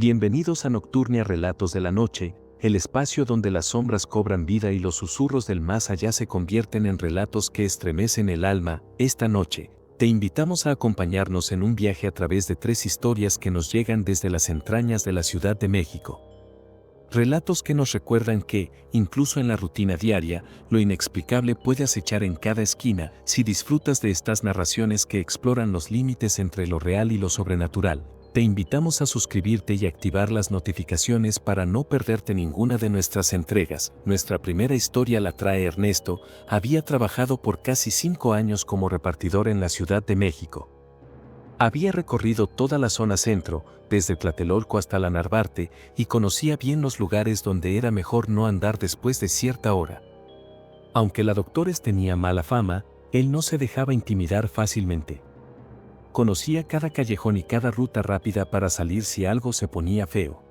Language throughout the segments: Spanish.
Bienvenidos a Nocturnia Relatos de la Noche, el espacio donde las sombras cobran vida y los susurros del más allá se convierten en relatos que estremecen el alma. Esta noche, te invitamos a acompañarnos en un viaje a través de 3 historias que nos llegan desde las entrañas de la Ciudad de México. Relatos que nos recuerdan que, incluso en la rutina diaria, lo inexplicable puede acechar en cada esquina. Si disfrutas de estas narraciones que exploran los límites entre lo real y lo sobrenatural, te invitamos a suscribirte y activar las notificaciones para no perderte ninguna de nuestras entregas. Nuestra primera historia la trae Ernesto. Había trabajado por casi 5 años como repartidor en la Ciudad de México. Había recorrido toda la zona centro, desde Tlatelolco hasta la Narvarte, y conocía bien los lugares donde era mejor no andar después de cierta hora. Aunque la Doctores tenía mala fama, él no se dejaba intimidar fácilmente. Conocía cada callejón y cada ruta rápida para salir si algo se ponía feo.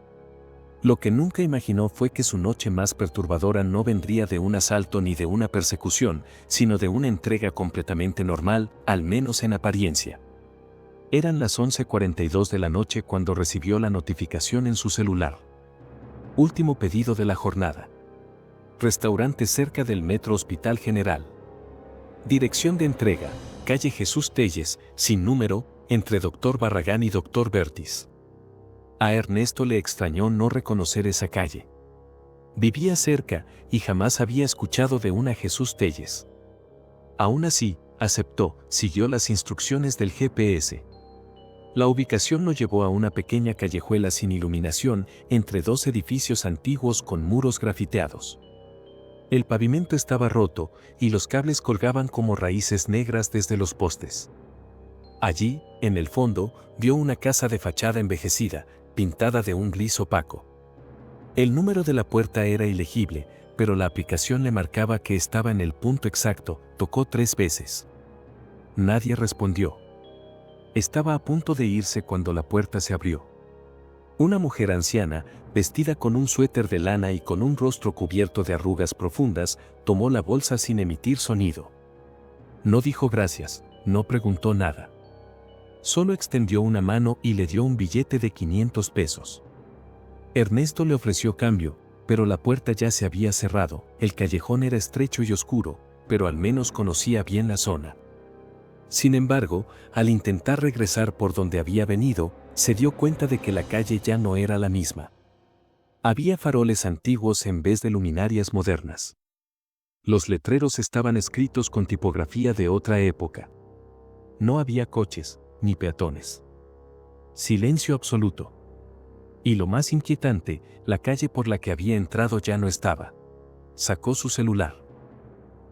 Lo que nunca imaginó fue que su noche más perturbadora no vendría de un asalto ni de una persecución, sino de una entrega completamente normal, al menos en apariencia. Eran las 11:42 de la noche cuando recibió la notificación en su celular. Último pedido de la jornada. Restaurante cerca del Metro Hospital General. Dirección de entrega, calle Jesús Telles, sin número, entre Dr. Barragán y Dr. Bertis. A Ernesto le extrañó no reconocer esa calle. Vivía cerca y jamás había escuchado de una Jesús Telles. Aún así, aceptó, siguió las instrucciones del GPS. La ubicación lo llevó a una pequeña callejuela sin iluminación, entre 2 edificios antiguos con muros grafiteados. El pavimento estaba roto y los cables colgaban como raíces negras desde los postes. Allí, en el fondo, vio una casa de fachada envejecida, pintada de un gris opaco. El número de la puerta era ilegible, pero la aplicación le marcaba que estaba en el punto exacto. Tocó 3 veces. Nadie respondió. Estaba a punto de irse cuando la puerta se abrió. Una mujer anciana, vestida con un suéter de lana y con un rostro cubierto de arrugas profundas, tomó la bolsa sin emitir sonido. No dijo gracias, no preguntó nada. Solo extendió una mano y le dio un billete de 500 pesos. Ernesto le ofreció cambio, pero la puerta ya se había cerrado. El callejón era estrecho y oscuro, pero al menos conocía bien la zona. Sin embargo, al intentar regresar por donde había venido, se dio cuenta de que la calle ya no era la misma. Había faroles antiguos en vez de luminarias modernas. Los letreros estaban escritos con tipografía de otra época. No había coches, ni peatones. Silencio absoluto. Y lo más inquietante, la calle por la que había entrado ya no estaba. Sacó su celular.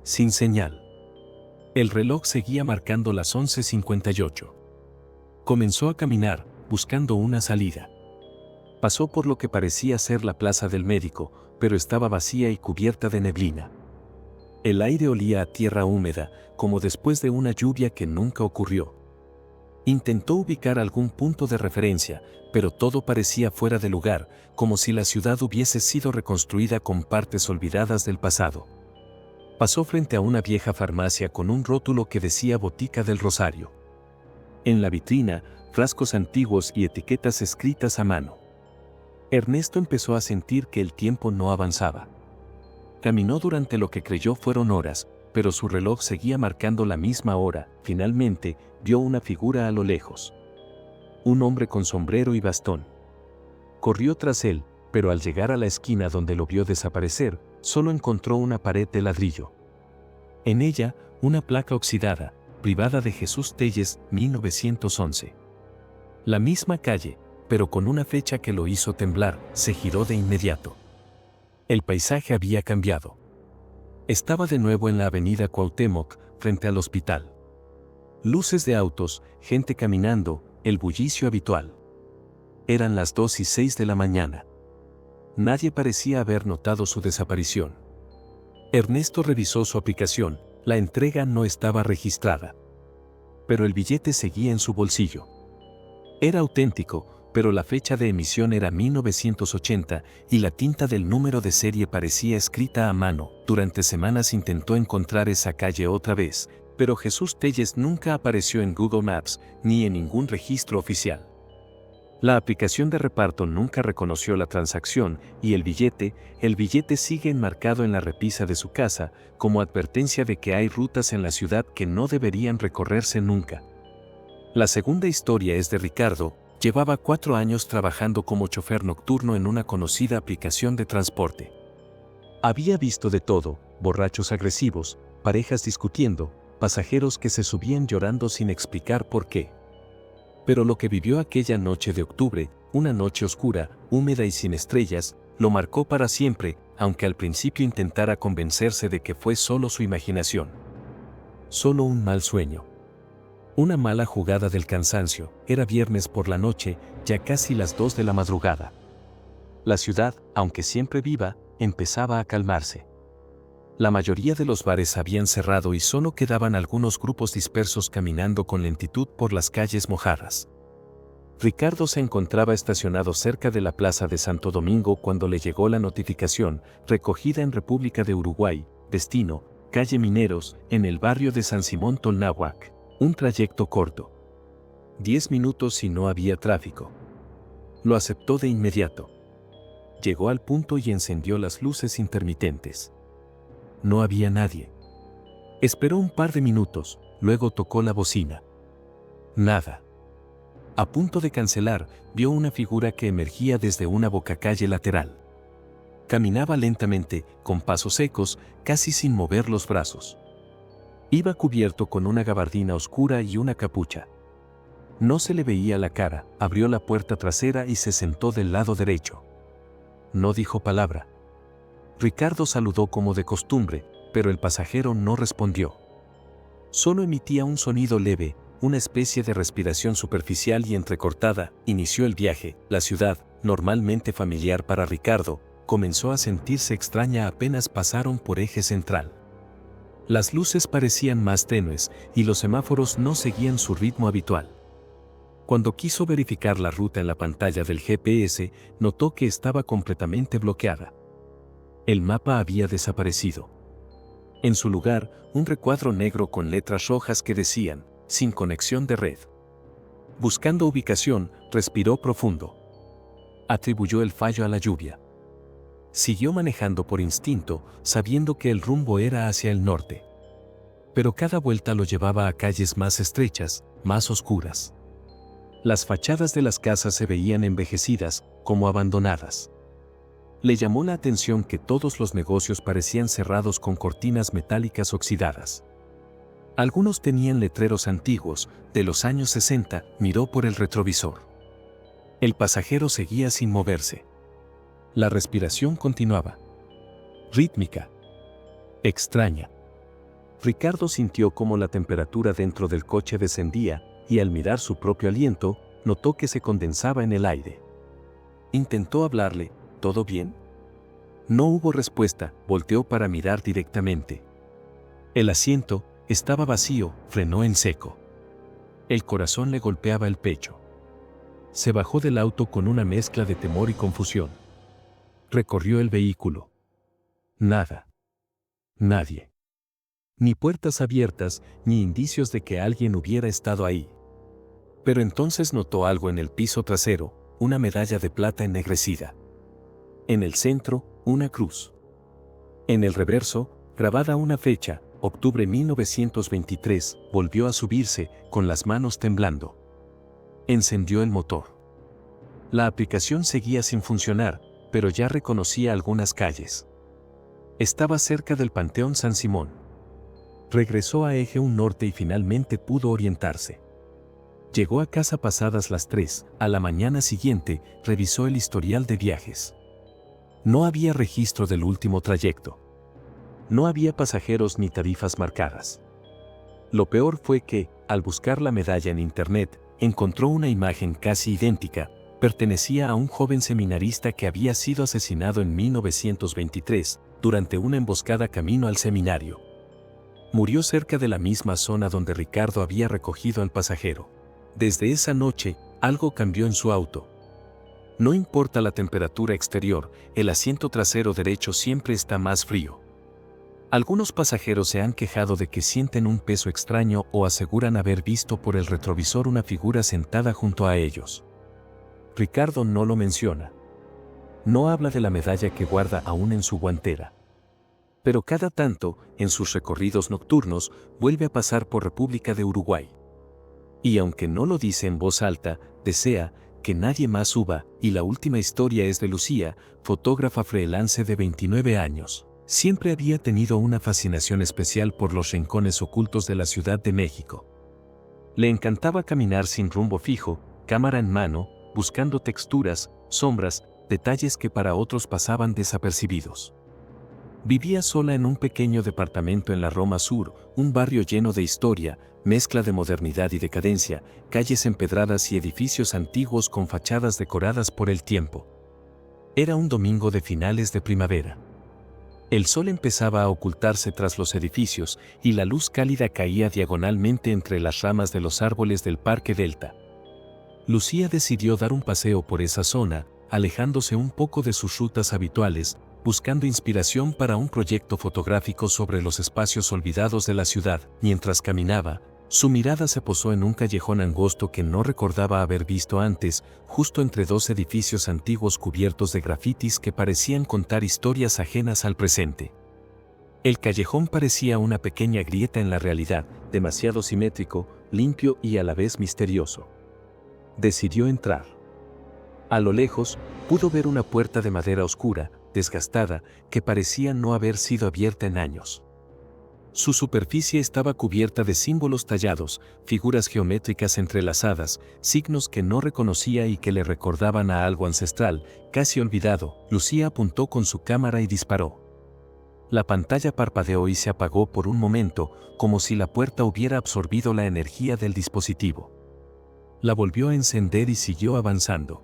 Sin señal. El reloj seguía marcando las 11:58. Comenzó a caminar, buscando una salida. Pasó por lo que parecía ser la plaza del médico, pero estaba vacía y cubierta de neblina. El aire olía a tierra húmeda, como después de una lluvia que nunca ocurrió. Intentó ubicar algún punto de referencia, pero todo parecía fuera de lugar, como si la ciudad hubiese sido reconstruida con partes olvidadas del pasado. Pasó frente a una vieja farmacia con un rótulo que decía Botica del Rosario. En la vitrina, frascos antiguos y etiquetas escritas a mano. Ernesto empezó a sentir que el tiempo no avanzaba. Caminó durante lo que creyó fueron horas, pero su reloj seguía marcando la misma hora. Finalmente, vio una figura a lo lejos. Un hombre con sombrero y bastón. Corrió tras él, pero al llegar a la esquina donde lo vio desaparecer, solo encontró una pared de ladrillo. En ella, una placa oxidada, privada de Jesús Telles, 1911. La misma calle, pero con una fecha que lo hizo temblar. Se giró de inmediato. El paisaje había cambiado. Estaba de nuevo en la avenida Cuauhtémoc, frente al hospital. Luces de autos, gente caminando, el bullicio habitual. Eran las 2:06 de la mañana. Nadie parecía haber notado su desaparición. Ernesto revisó su aplicación, la entrega no estaba registrada. Pero el billete seguía en su bolsillo. Era auténtico, pero la fecha de emisión era 1980 y la tinta del número de serie parecía escrita a mano. Durante semanas intentó encontrar esa calle otra vez, pero Jesús Telles nunca apareció en Google Maps ni en ningún registro oficial. La aplicación de reparto nunca reconoció la transacción y el billete sigue enmarcado en la repisa de su casa como advertencia de que hay rutas en la ciudad que no deberían recorrerse nunca. La segunda historia es de Ricardo. Llevaba 4 años trabajando como chofer nocturno en una conocida aplicación de transporte. Había visto de todo: borrachos agresivos, parejas discutiendo, pasajeros que se subían llorando sin explicar por qué. Pero lo que vivió aquella noche de octubre, una noche oscura, húmeda y sin estrellas, lo marcó para siempre, aunque al principio intentara convencerse de que fue solo su imaginación. Solo un mal sueño. Una mala jugada del cansancio. Era viernes por la noche, ya casi las 2 de la madrugada. La ciudad, aunque siempre viva, empezaba a calmarse. La mayoría de los bares habían cerrado y solo quedaban algunos grupos dispersos caminando con lentitud por las calles mojadas. Ricardo se encontraba estacionado cerca de la plaza de Santo Domingo cuando le llegó la notificación, recogida en República de Uruguay, destino, calle Mineros, en el barrio de San Simón Tolnáhuac. Un trayecto corto. 10 minutos y no había tráfico. Lo aceptó de inmediato. Llegó al punto y encendió las luces intermitentes. No había nadie. Esperó un par de minutos, luego tocó la bocina. Nada. A punto de cancelar, vio una figura que emergía desde una bocacalle lateral. Caminaba lentamente, con pasos secos, casi sin mover los brazos. Iba cubierto con una gabardina oscura y una capucha. No se le veía la cara. Abrió la puerta trasera y se sentó del lado derecho. No dijo palabra. Ricardo saludó como de costumbre, pero el pasajero no respondió. Solo emitía un sonido leve, una especie de respiración superficial y entrecortada. Inició el viaje. La ciudad, normalmente familiar para Ricardo, comenzó a sentirse extraña apenas pasaron por Eje Central. Las luces parecían más tenues y los semáforos no seguían su ritmo habitual. Cuando quiso verificar la ruta en la pantalla del GPS, notó que estaba completamente bloqueada. El mapa había desaparecido. En su lugar, un recuadro negro con letras rojas que decían: sin conexión de red. Buscando ubicación, respiró profundo. Atribuyó el fallo a la lluvia. Siguió manejando por instinto, sabiendo que el rumbo era hacia el norte. Pero cada vuelta lo llevaba a calles más estrechas, más oscuras. Las fachadas de las casas se veían envejecidas, como abandonadas. Le llamó la atención que todos los negocios parecían cerrados con cortinas metálicas oxidadas. Algunos tenían letreros antiguos, de los años 60, miró por el retrovisor. El pasajero seguía sin moverse. La respiración continuaba. Rítmica. Extraña. Ricardo sintió cómo la temperatura dentro del coche descendía, y al mirar su propio aliento, notó que se condensaba en el aire. Intentó hablarle: ¿todo bien? No hubo respuesta. Volteó para mirar directamente. El asiento estaba vacío. Frenó en seco. El corazón le golpeaba el pecho. Se bajó del auto con una mezcla de temor y confusión. Recorrió el vehículo. Nada. Nadie. Ni puertas abiertas, ni indicios de que alguien hubiera estado ahí. Pero entonces notó algo en el piso trasero: una medalla de plata ennegrecida. En el centro, una cruz. En el reverso, grabada una fecha: octubre 1923. Volvió a subirse, con las manos temblando. Encendió el motor. La aplicación seguía sin funcionar, pero ya reconocía algunas calles. Estaba cerca del Panteón San Simón. Regresó a Eje 1 Norte y finalmente pudo orientarse. Llegó a casa pasadas las 3. A la mañana siguiente, revisó el historial de viajes. No había registro del último trayecto. No había pasajeros ni tarifas marcadas. Lo peor fue que, al buscar la medalla en internet, encontró una imagen casi idéntica. Pertenecía a un joven seminarista que había sido asesinado en 1923, durante una emboscada camino al seminario. Murió cerca de la misma zona donde Ricardo había recogido al pasajero. Desde esa noche, algo cambió en su auto. No importa la temperatura exterior, el asiento trasero derecho siempre está más frío. Algunos pasajeros se han quejado de que sienten un peso extraño o aseguran haber visto por el retrovisor una figura sentada junto a ellos. Ricardo no lo menciona. No habla de la medalla que guarda aún en su guantera. Pero cada tanto, en sus recorridos nocturnos, vuelve a pasar por República de Uruguay. Y aunque no lo dice en voz alta, desea que nadie más suba, y la última historia es de Lucía, fotógrafa freelance de 29 años. Siempre había tenido una fascinación especial por los rincones ocultos de la Ciudad de México. Le encantaba caminar sin rumbo fijo, cámara en mano, buscando texturas, sombras, detalles que para otros pasaban desapercibidos. Vivía sola en un pequeño departamento en la Roma Sur, un barrio lleno de historia, mezcla de modernidad y decadencia, calles empedradas y edificios antiguos con fachadas decoradas por el tiempo. Era un domingo de finales de primavera. El sol empezaba a ocultarse tras los edificios y la luz cálida caía diagonalmente entre las ramas de los árboles del Parque Delta. Lucía decidió dar un paseo por esa zona, alejándose un poco de sus rutas habituales, buscando inspiración para un proyecto fotográfico sobre los espacios olvidados de la ciudad. Mientras caminaba, su mirada se posó en un callejón angosto que no recordaba haber visto antes, justo entre dos edificios antiguos cubiertos de grafitis que parecían contar historias ajenas al presente. El callejón parecía una pequeña grieta en la realidad, demasiado simétrico, limpio y a la vez misterioso. Decidió entrar. A lo lejos, pudo ver una puerta de madera oscura, desgastada, que parecía no haber sido abierta en años. Su superficie estaba cubierta de símbolos tallados, figuras geométricas entrelazadas, signos que no reconocía y que le recordaban a algo ancestral, casi olvidado. Lucía apuntó con su cámara y disparó. La pantalla parpadeó y se apagó por un momento, como si la puerta hubiera absorbido la energía del dispositivo. La volvió a encender y siguió avanzando.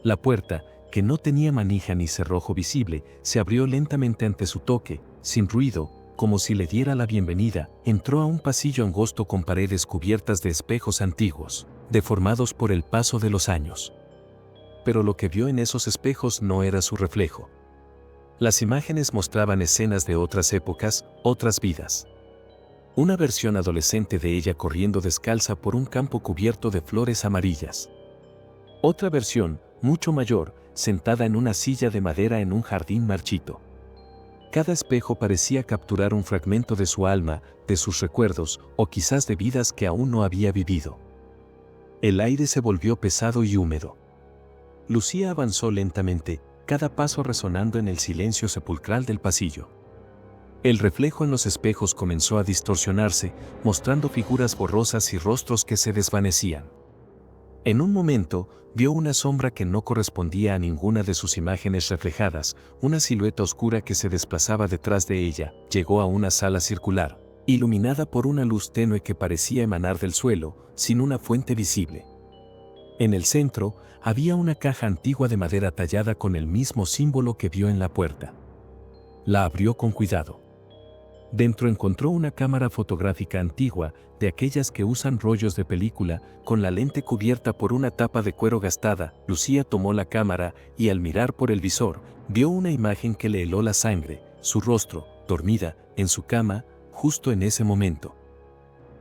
La puerta, que no tenía manija ni cerrojo visible, se abrió lentamente ante su toque, sin ruido, como si le diera la bienvenida. Entró a un pasillo angosto con paredes cubiertas de espejos antiguos, deformados por el paso de los años. Pero lo que vio en esos espejos no era su reflejo. Las imágenes mostraban escenas de otras épocas, otras vidas. Una versión adolescente de ella corriendo descalza por un campo cubierto de flores amarillas. Otra versión, mucho mayor, sentada en una silla de madera en un jardín marchito. Cada espejo parecía capturar un fragmento de su alma, de sus recuerdos, o quizás de vidas que aún no había vivido. El aire se volvió pesado y húmedo. Lucía avanzó lentamente, cada paso resonando en el silencio sepulcral del pasillo. El reflejo en los espejos comenzó a distorsionarse, mostrando figuras borrosas y rostros que se desvanecían. En un momento, vio una sombra que no correspondía a ninguna de sus imágenes reflejadas, una silueta oscura que se desplazaba detrás de ella. Llegó a una sala circular, iluminada por una luz tenue que parecía emanar del suelo, sin una fuente visible. En el centro, había una caja antigua de madera tallada con el mismo símbolo que vio en la puerta. La abrió con cuidado. Dentro encontró una cámara fotográfica antigua, de aquellas que usan rollos de película, con la lente cubierta por una tapa de cuero gastada. Lucía tomó la cámara y al mirar por el visor, vio una imagen que le heló la sangre, su rostro, dormida, en su cama, justo en ese momento.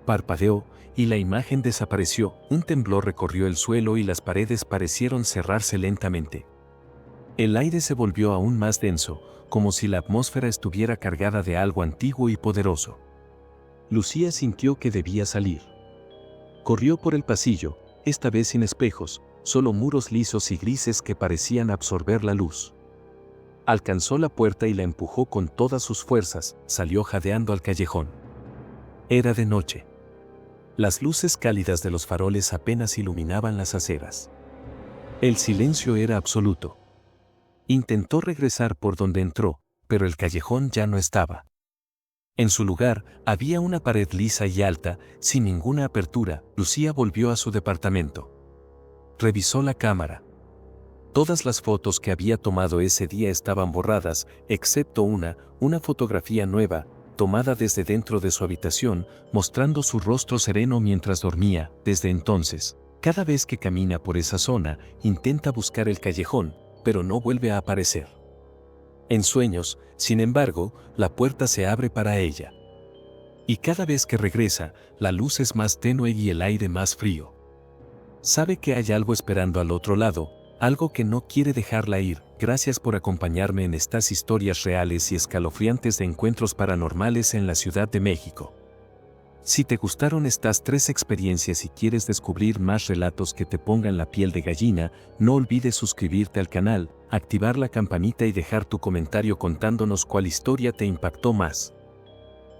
Parpadeó, y la imagen desapareció. Un temblor recorrió el suelo y las paredes parecieron cerrarse lentamente. El aire se volvió aún más denso, como si la atmósfera estuviera cargada de algo antiguo y poderoso. Lucía sintió que debía salir. Corrió por el pasillo, esta vez sin espejos, solo muros lisos y grises que parecían absorber la luz. Alcanzó la puerta y la empujó con todas sus fuerzas, salió jadeando al callejón. Era de noche. Las luces cálidas de los faroles apenas iluminaban las aceras. El silencio era absoluto. Intentó regresar por donde entró, pero el callejón ya no estaba. En su lugar, había una pared lisa y alta, sin ninguna apertura. Lucía volvió a su departamento. Revisó la cámara. Todas las fotos que había tomado ese día estaban borradas, excepto una fotografía nueva, tomada desde dentro de su habitación, mostrando su rostro sereno mientras dormía. Desde entonces, cada vez que camina por esa zona, intenta buscar el callejón, pero no vuelve a aparecer. En sueños, sin embargo, la puerta se abre para ella. Y cada vez que regresa, la luz es más tenue y el aire más frío. Sabe que hay algo esperando al otro lado, algo que no quiere dejarla ir. Gracias por acompañarme en estas historias reales y escalofriantes de encuentros paranormales en la Ciudad de México. Si te gustaron estas 3 experiencias y quieres descubrir más relatos que te pongan la piel de gallina, no olvides suscribirte al canal, activar la campanita y dejar tu comentario contándonos cuál historia te impactó más.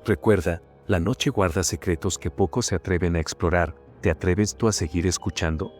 Recuerda, la noche guarda secretos que pocos se atreven a explorar. ¿Te atreves tú a seguir escuchando?